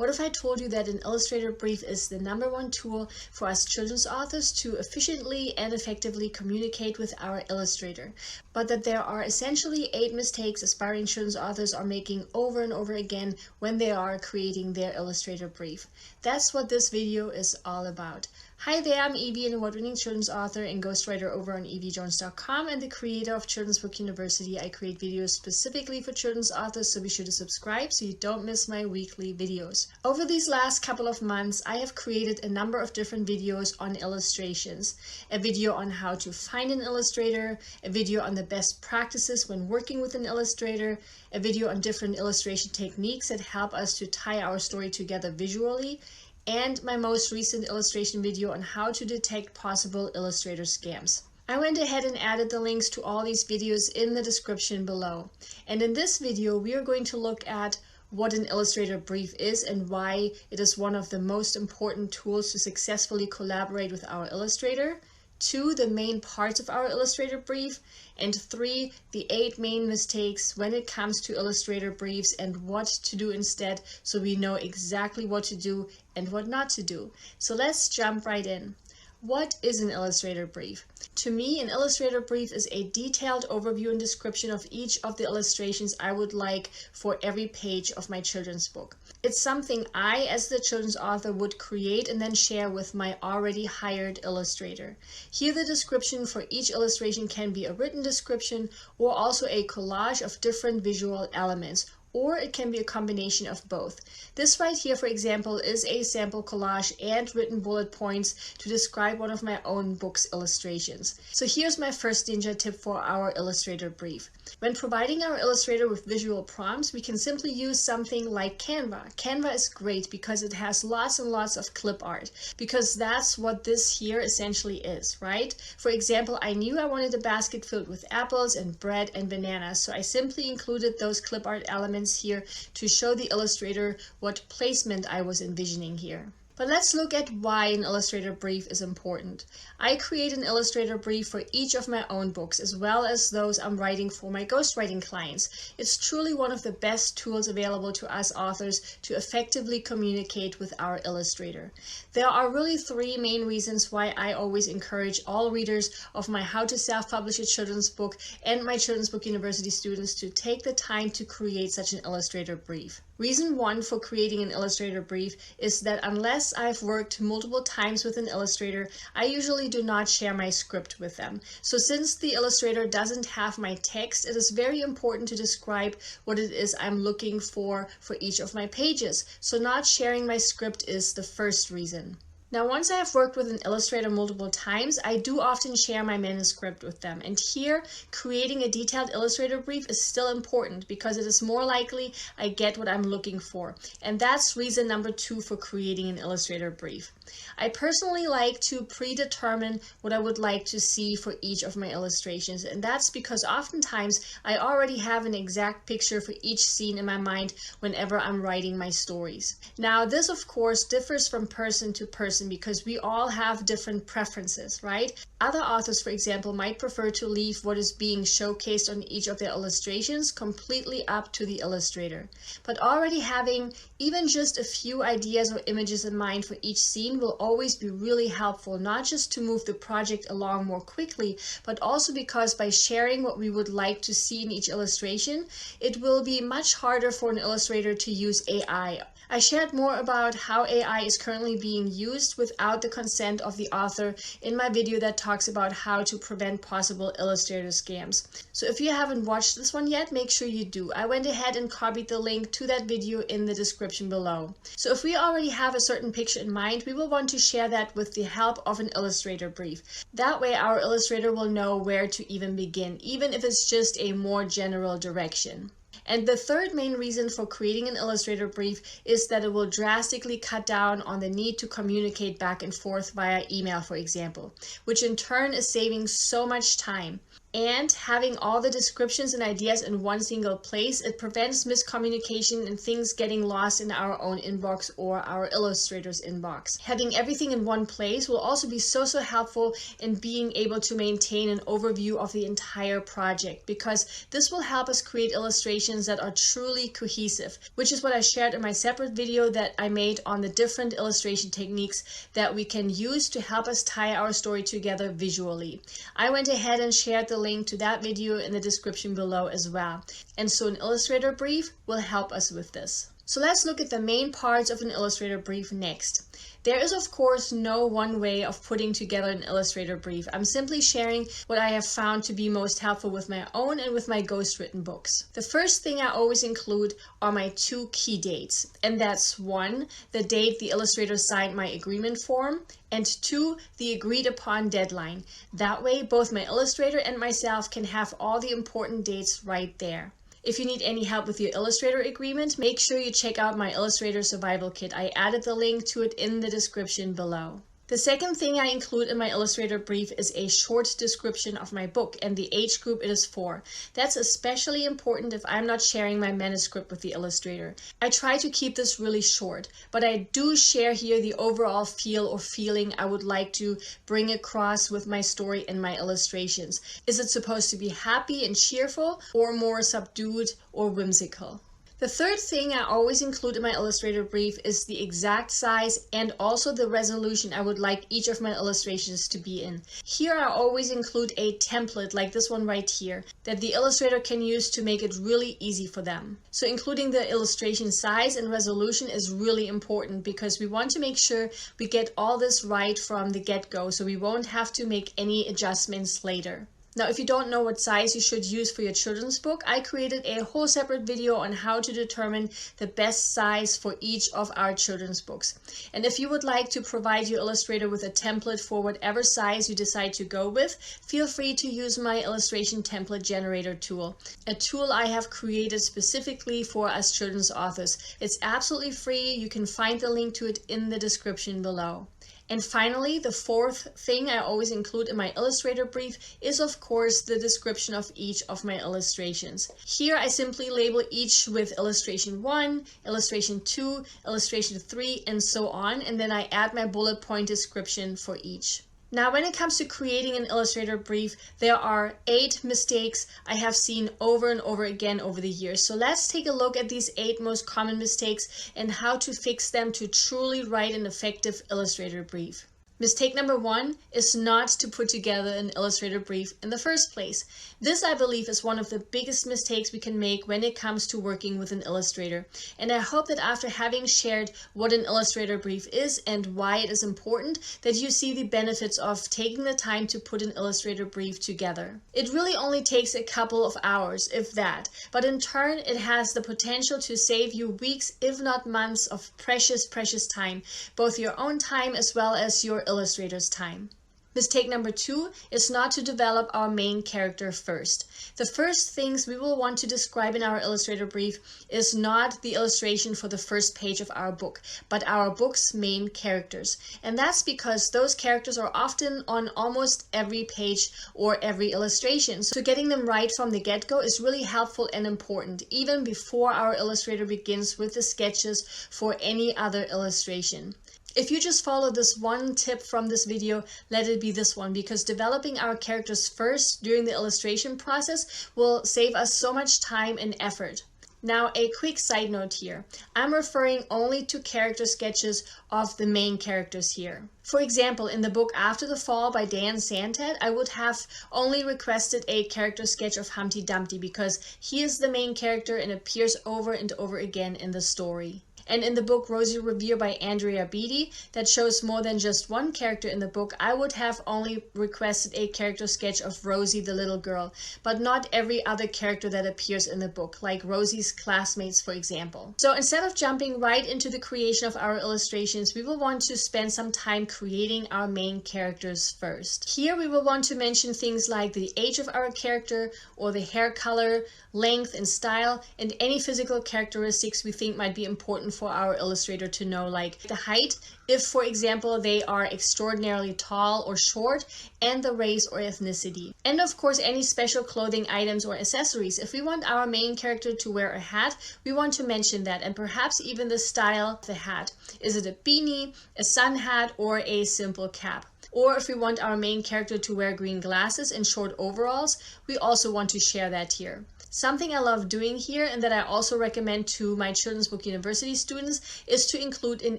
What if I told you that an Illustrator Brief is the #1 tool for us children's authors to efficiently and effectively communicate with our illustrator, but that there are essentially 8 mistakes aspiring children's authors are making over and over again when they are creating their Illustrator Brief? That's what this video is all about. Hi there, I'm Eevi, an award-winning children's author and ghostwriter over on eevijones.com and the creator of Children's Book University. I create videos specifically for children's authors, so be sure to subscribe so you don't miss my weekly videos. Over these last couple of months, I have created a number of different videos on illustrations. A video on how to find an illustrator, a video on the best practices when working with an illustrator, a video on different illustration techniques that help us to tie our story together visually, and my most recent illustration video on how to detect possible Illustrator scams. I went ahead and added the links to all these videos in the description below. And in this video, we are going to look at what an Illustrator Brief is and why it is one of the most important tools to successfully collaborate with our illustrator. 2, the main parts of our Illustrator Brief, and 3, the 8 main mistakes when it comes to Illustrator Briefs and what to do instead, so we know exactly what to do and what not to do. So let's jump right in. What is an Illustrator Brief? To me, an Illustrator Brief is a detailed overview and description of each of the illustrations I would like for every page of my children's book. It's something I, as the children's author, would create and then share with my already hired illustrator. Here, the description for each illustration can be a written description or also a collage of different visual elements, or it can be a combination of both. This right here, for example, is a sample collage and written bullet points to describe one of my own book's illustrations. So here's my first ninja tip for our Illustrator Brief. When providing our illustrator with visual prompts, we can simply use something like Canva. Canva is great because it has lots and lots of clip art, because that's what this here essentially is, right? For example, I knew I wanted a basket filled with apples and bread and bananas, so I simply included those clip art elements here to show the illustrator what placement I was envisioning here. But let's look at why an Illustrator Brief is important. I create an Illustrator Brief for each of my own books, as well as those I'm writing for my ghostwriting clients. It's truly one of the best tools available to us authors to effectively communicate with our illustrator. There are really 3 main reasons why I always encourage all readers of my How to Self-Publish a Children's Book and my Children's Book University students to take the time to create such an Illustrator Brief. Reason 1 for creating an Illustrator Brief is that unless I've worked multiple times with an illustrator, I usually do not share my script with them. So since the illustrator doesn't have my text, it is very important to describe what it is I'm looking for each of my pages. So not sharing my script is the first reason. Now, once I have worked with an illustrator multiple times, I do often share my manuscript with them. And here, creating a detailed Illustrator Brief is still important because it is more likely I get what I'm looking for. And that's reason number 2 for creating an Illustrator Brief. I personally like to predetermine what I would like to see for each of my illustrations. And that's because oftentimes I already have an exact picture for each scene in my mind whenever I'm writing my stories. Now, this of course differs from person to person, because we all have different preferences, right? Other authors, for example, might prefer to leave what is being showcased on each of their illustrations completely up to the illustrator. But already having even just a few ideas or images in mind for each scene will always be really helpful, not just to move the project along more quickly, but also because by sharing what we would like to see in each illustration, it will be much harder for an illustrator to use AI. I shared more about how AI is currently being used without the consent of the author in my video that talks about how to prevent possible illustrator scams. So if you haven't watched this one yet, make sure you do. I went ahead and copied the link to that video in the description below. So if we already have a certain picture in mind, we will want to share that with the help of an Illustrator Brief. That way our illustrator will know where to even begin, even if it's just a more general direction. And the third main reason for creating an Illustrator Brief is that it will drastically cut down on the need to communicate back and forth via email, for example, which in turn is saving so much time. And having all the descriptions and ideas in one single place, it prevents miscommunication and things getting lost in our own inbox or our illustrator's inbox. Having everything in one place will also be so helpful in being able to maintain an overview of the entire project, because this will help us create illustrations that are truly cohesive, which is what I shared in my separate video that I made on the different illustration techniques that we can use to help us tie our story together visually. I went ahead and shared the link to that video in the description below as well. And so an Illustrator brief will help us with this. So let's look at the main parts of an Illustrator brief next. There is of course no one way of putting together an Illustrator brief. I'm simply sharing what I have found to be most helpful with my own and with my ghostwritten books. The first thing I always include are my 2 key dates, and that's 1, the date the illustrator signed my agreement form, and 2, the agreed upon deadline. That way both my illustrator and myself can have all the important dates right there. If you need any help with your Illustrator agreement, make sure you check out my Illustrator Survival Kit. I added the link to it in the description below. The second thing I include in my Illustrator brief is a short description of my book and the age group it is for. That's especially important if I'm not sharing my manuscript with the illustrator. I try to keep this really short, but I do share here the overall feel or feeling I would like to bring across with my story and my illustrations. Is it supposed to be happy and cheerful, or more subdued or whimsical? The third thing I always include in my Illustrator brief is the exact size and also the resolution I would like each of my illustrations to be in. Here I always include a template like this one right here that the illustrator can use to make it really easy for them. So including the illustration size and resolution is really important because we want to make sure we get all this right from the get-go, so we won't have to make any adjustments later. Now, if you don't know what size you should use for your children's book, I created a whole separate video on how to determine the best size for each of our children's books. And if you would like to provide your illustrator with a template for whatever size you decide to go with, feel free to use my illustration template generator tool, a tool I have created specifically for us children's authors. It's absolutely free. You can find the link to it in the description below. And finally, the fourth thing I always include in my Illustrator brief is of course the description of each of my illustrations. Here I simply label each with illustration 1, illustration 2, illustration 3, and so on, and then I add my bullet point description for each. Now, when it comes to creating an Illustrator brief, there are 8 mistakes I have seen over and over again over the years. So let's take a look at these 8 most common mistakes and how to fix them to truly write an effective Illustrator brief. Mistake number 1 is not to put together an Illustrator brief in the first place. This, I believe, is one of the biggest mistakes we can make when it comes to working with an illustrator. And I hope that after having shared what an Illustrator brief is and why it is important, that you see the benefits of taking the time to put an Illustrator brief together. It really only takes a couple of hours, if that, but in turn it has the potential to save you weeks, if not months, of precious time, both your own time as well as your illustrator's time. Mistake number 2 is not to develop our main character first. The first things we will want to describe in our Illustrator brief is not the illustration for the first page of our book, but our book's main characters. And that's because those characters are often on almost every page or every illustration. So getting them right from the get-go is really helpful and important, even before our illustrator begins with the sketches for any other illustration. If you just follow this one tip from this video, let it be this one, because developing our characters first during the illustration process will save us so much time and effort. Now, a quick side note here. I'm referring only to character sketches of the main characters here. For example, in the book After the Fall by Dan Santat, I would have only requested a character sketch of Humpty Dumpty because he is the main character and appears over and over again in the story. And in the book Rosie Revere by Andrea Beatty, that shows more than just one character in the book, I would have only requested a character sketch of Rosie the little girl, but not every other character that appears in the book, like Rosie's classmates, for example. So instead of jumping right into the creation of our illustrations, we will want to spend some time creating our main characters first. Here we will want to mention things like the age of our character, or the hair color, length and style, and any physical characteristics we think might be important important for our illustrator to know, like the height, if for example they are extraordinarily tall or short, and the race or ethnicity. And of course any special clothing items or accessories. If we want our main character to wear a hat, we want to mention that, and perhaps even the style of the hat. Is it a beanie, a sun hat, or a simple cap? Or if we want our main character to wear green glasses and short overalls, we also want to share that here. Something I love doing here, and that I also recommend to my Children's Book University students, is to include an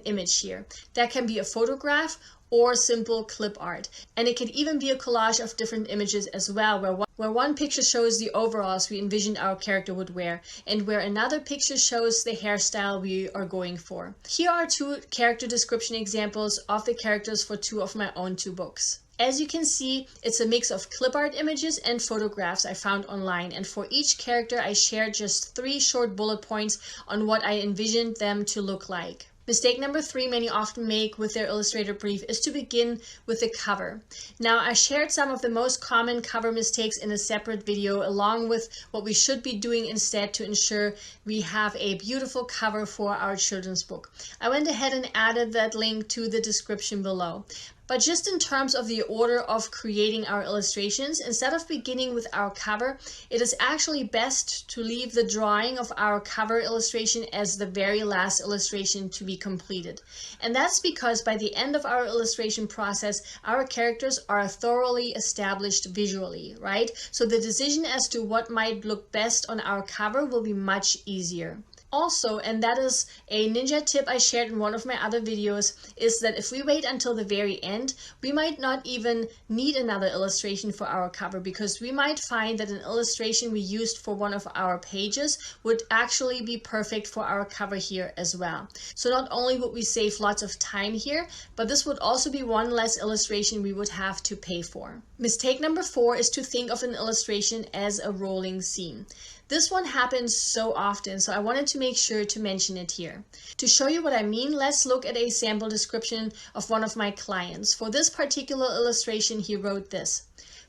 image here. That can be a photograph or simple clip art. And it can even be a collage of different images as well, where one picture shows the overalls we envisioned our character would wear, and where another picture shows the hairstyle we are going for. Here are two character description examples of the characters for two of my own two books. As you can see, it's a mix of clip art images and photographs I found online, and for each character I shared just 3 short bullet points on what I envisioned them to look like. Mistake number 3 many often make with their Illustrator brief is to begin with the cover. Now, I shared some of the most common cover mistakes in a separate video, along with what we should be doing instead to ensure we have a beautiful cover for our children's book. I went ahead and added that link to the description below. But just in terms of the order of creating our illustrations, instead of beginning with our cover, it is actually best to leave the drawing of our cover illustration as the very last illustration to be completed. And that's because by the end of our illustration process, our characters are thoroughly established visually, right? So the decision as to what might look best on our cover will be much easier. Also, and that is a ninja tip I shared in one of my other videos, is that if we wait until the very end, we might not even need another illustration for our cover, because we might find that an illustration we used for one of our pages would actually be perfect for our cover here as well. So not only would we save lots of time here, but this would also be one less illustration we would have to pay for. Mistake number 4 is to think of an illustration as a rolling scene. This one happens so often, so I wanted to make sure to mention it here. To show you what I mean, let's look at a sample description of one of my clients. For this particular illustration, he wrote this: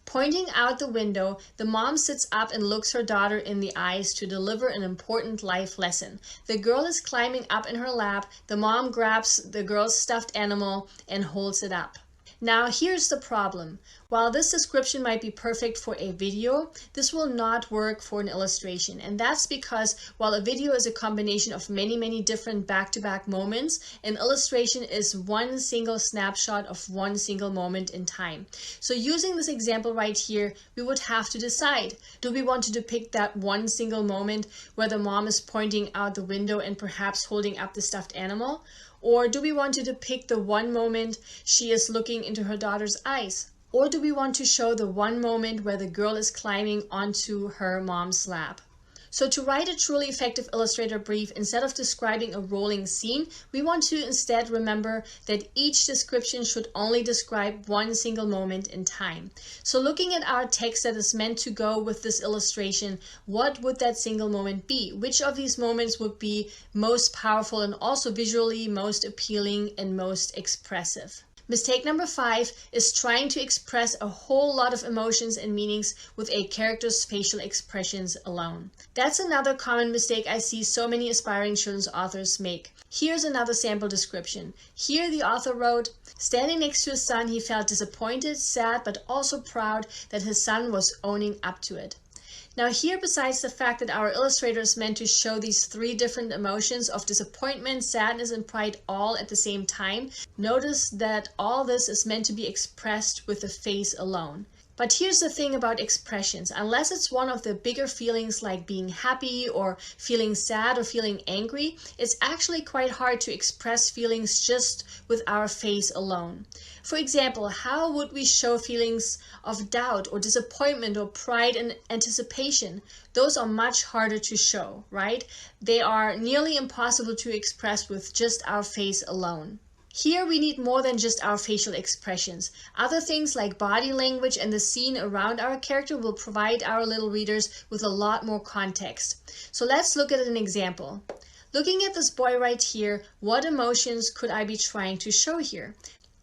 "Pointing out the window, the mom sits up and looks her daughter in the eyes to deliver an important life lesson. The girl is climbing up in her lap. The mom grabs the girl's stuffed animal and holds it up." Now, here's the problem. While this description might be perfect for a video, this will not work for an illustration. And that's because while a video is a combination of many different back-to-back moments, an illustration is one single snapshot of one single moment in time. So using this example right here, we would have to decide, do we want to depict that one single moment where the mom is pointing out the window and perhaps holding up the stuffed animal? Or do we want to depict the one moment she is looking into her daughter's eyes? Or do we want to show the one moment where the girl is climbing onto her mom's lap? So to write a truly effective Illustrator brief, instead of describing a rolling scene, we want to instead remember that each description should only describe one single moment in time. So looking at our text that is meant to go with this illustration, what would that single moment be? Which of these moments would be most powerful and also visually most appealing and most expressive? Mistake number 5 is trying to express a whole lot of emotions and meanings with a character's facial expressions alone. That's another common mistake I see so many aspiring children's authors make. Here's another sample description. Here the author wrote, "Standing next to his son, he felt disappointed, sad, but also proud that his son was owning up to it." Now here, besides the fact that our illustrator is meant to show these 3 different emotions of disappointment, sadness, and pride all at the same time, notice that all this is meant to be expressed with the face alone. But here's the thing about expressions. Unless it's one of the bigger feelings like being happy or feeling sad or feeling angry, it's actually quite hard to express feelings just with our face alone. For example, how would we show feelings of doubt or disappointment or pride and anticipation? Those are much harder to show, right? They are nearly impossible to express with just our face alone. Here we need more than just our facial expressions. Other things like body language and the scene around our character will provide our little readers with a lot more context. So let's look at an example. Looking at this boy right here, what emotions could I be trying to show here?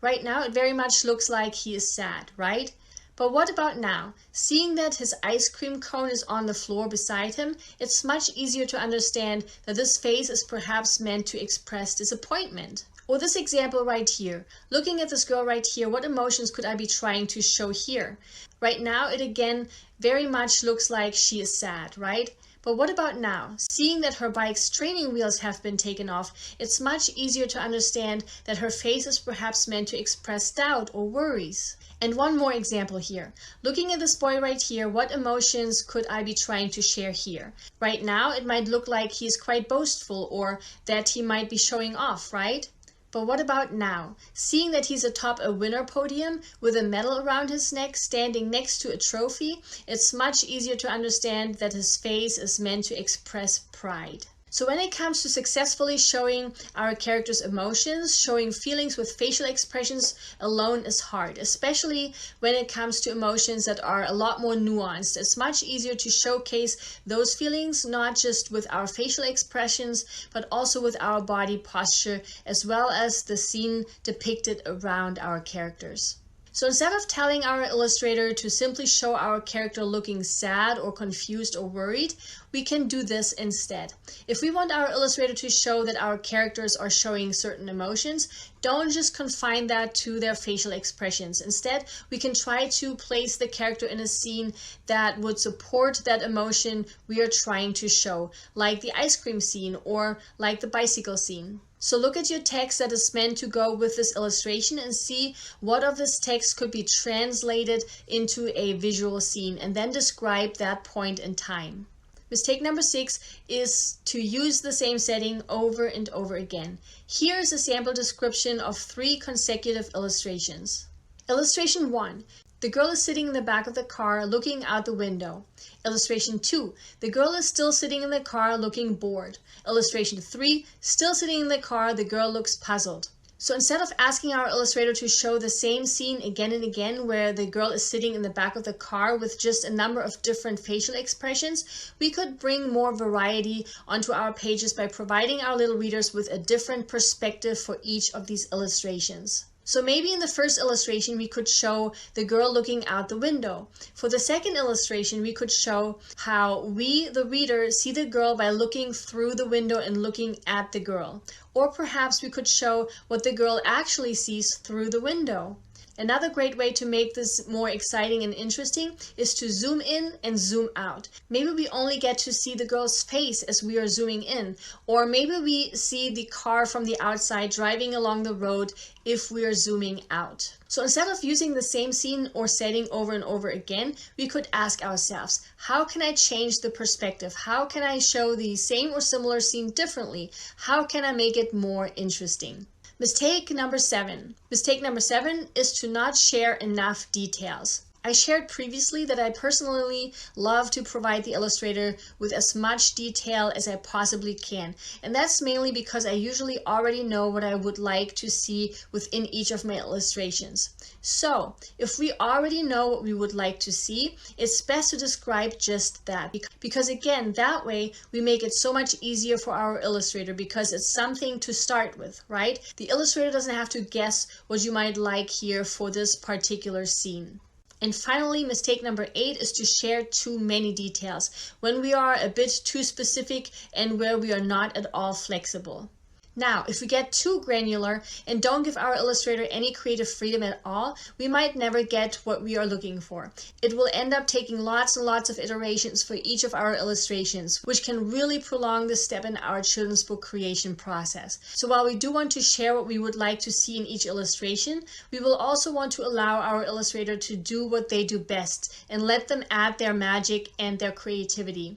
Right now it very much looks like he is sad, right? But what about now? Seeing that his ice cream cone is on the floor beside him, it's much easier to understand that this face is perhaps meant to express disappointment. Or this example right here. Looking at this girl right here, what emotions could I be trying to show here? Right now, it again very much looks like she is sad, right? But what about now? Seeing that her bike's training wheels have been taken off, it's much easier to understand that her face is perhaps meant to express doubt or worries. And one more example here. Looking at this boy right here, what emotions could I be trying to share here? Right now, it might look like he's quite boastful or that he might be showing off, right? But what about now? Seeing that he's atop a winner podium with a medal around his neck, standing next to a trophy, it's much easier to understand that his face is meant to express pride. So when it comes to successfully showing our characters' emotions, showing feelings with facial expressions alone is hard, especially when it comes to emotions that are a lot more nuanced. It's much easier to showcase those feelings, not just with our facial expressions, but also with our body posture, as well as the scene depicted around our characters. So instead of telling our illustrator to simply show our character looking sad or confused or worried, we can do this instead. If we want our illustrator to show that our characters are showing certain emotions, don't just confine that to their facial expressions. Instead, we can try to place the character in a scene that would support that emotion we are trying to show, like the ice cream scene or like the bicycle scene. So look at your text that is meant to go with this illustration and see what of this text could be translated into a visual scene, and then describe that point in time. Mistake number 6 is to use the same setting over and over again. Here is a sample description of 3 consecutive illustrations. Illustration 1. The girl is sitting in the back of the car looking out the window. Illustration 2. The girl is still sitting in the car looking bored. Illustration 3. Still sitting in the car, the girl looks puzzled. So instead of asking our illustrator to show the same scene again and again where the girl is sitting in the back of the car with just a number of different facial expressions, we could bring more variety onto our pages by providing our little readers with a different perspective for each of these illustrations. So maybe in the first illustration we could show the girl looking out the window. For the second illustration we could show how we, the reader, see the girl by looking through the window and looking at the girl. Or perhaps we could show what the girl actually sees through the window. Another great way to make this more exciting and interesting is to zoom in and zoom out. Maybe we only get to see the girl's face as we are zooming in, or maybe we see the car from the outside driving along the road if we are zooming out. So instead of using the same scene or setting over and over again, we could ask ourselves, how can I change the perspective? How can I show the same or similar scene differently? How can I make it more interesting? Mistake number 7. Mistake number 7 is to not share enough details. I shared previously that I personally love to provide the illustrator with as much detail as I possibly can. And that's mainly because I usually already know what I would like to see within each of my illustrations. So, if we already know what we would like to see, it's best to describe just that. Because again, that way we make it so much easier for our illustrator because it's something to start with, right? The illustrator doesn't have to guess what you might like here for this particular scene. And finally, mistake number 8 is to share too many details when we are a bit too specific and where we are not at all flexible. Now, if we get too granular and don't give our illustrator any creative freedom at all, we might never get what we are looking for. It will end up taking lots and lots of iterations for each of our illustrations, which can really prolong the step in our children's book creation process. So while we do want to share what we would like to see in each illustration, we will also want to allow our illustrator to do what they do best and let them add their magic and their creativity.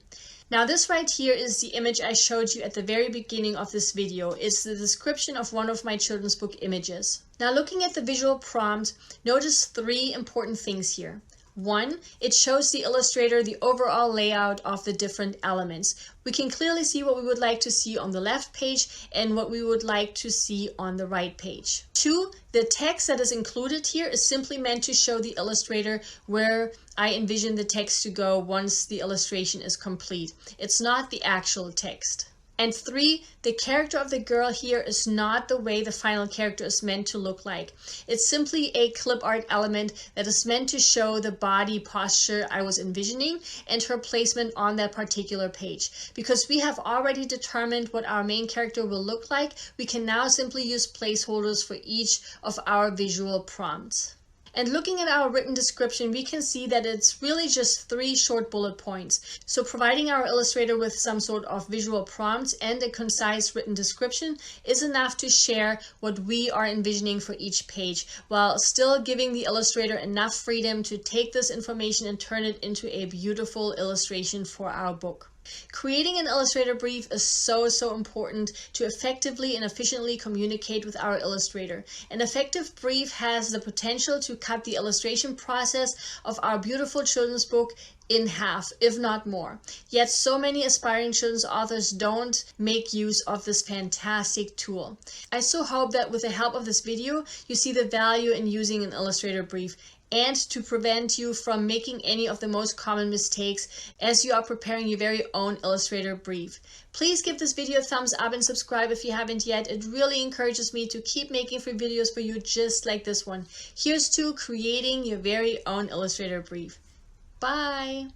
Now this right here is the image I showed you at the very beginning of this video. It's the description of one of my children's book images. Now looking at the visual prompt, notice 3 important things here. 1, it shows the illustrator the overall layout of the different elements. We can clearly see what we would like to see on the left page and what we would like to see on the right page. 2, the text that is included here is simply meant to show the illustrator where I envision the text to go once the illustration is complete. It's not the actual text. And 3, the character of the girl here is not the way the final character is meant to look like. It's simply a clip art element that is meant to show the body posture I was envisioning and her placement on that particular page. Because we have already determined what our main character will look like, we can now simply use placeholders for each of our visual prompts. And looking at our written description, we can see that it's really just 3 short bullet points. So providing our illustrator with some sort of visual prompts and a concise written description is enough to share what we are envisioning for each page, while still giving the illustrator enough freedom to take this information and turn it into a beautiful illustration for our book. Creating an illustrator brief is so important to effectively and efficiently communicate with our illustrator. An effective brief has the potential to cut the illustration process of our beautiful children's book in half, if not more. Yet so many aspiring children's authors don't make use of this fantastic tool. I so hope that with the help of this video, you see the value in using an illustrator brief, and to prevent you from making any of the most common mistakes as you are preparing your very own illustrator brief. Please give this video a thumbs up and subscribe if you haven't yet. It really encourages me to keep making free videos for you just like this one. Here's to creating your very own illustrator brief. Bye!